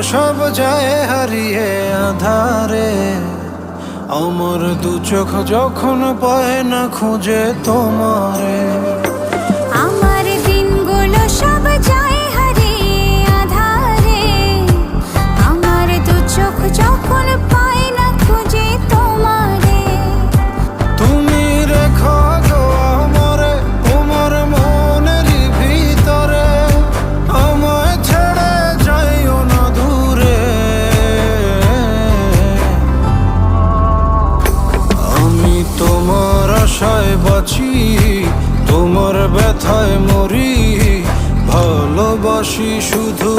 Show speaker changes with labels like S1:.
S1: সব যায় হারিয়ে আধারে। আমার দু চোখ যখন পায় না খুঁজে তোমারে।
S2: আমার দিনগুলো সব যায় হারিয়ে আঁধারে। আমার দু চোখ যখন পায় না খুঁজে তোমারে।
S1: তুমি রেখো গো আমারে তোমার মনেরই ভিতরে, আমায় ছেড়ে যাইও না দূরে। আমি তোমার আশায় বাঁচি, তোমার ব্যথায় মরি, ভালোবাসি শুধু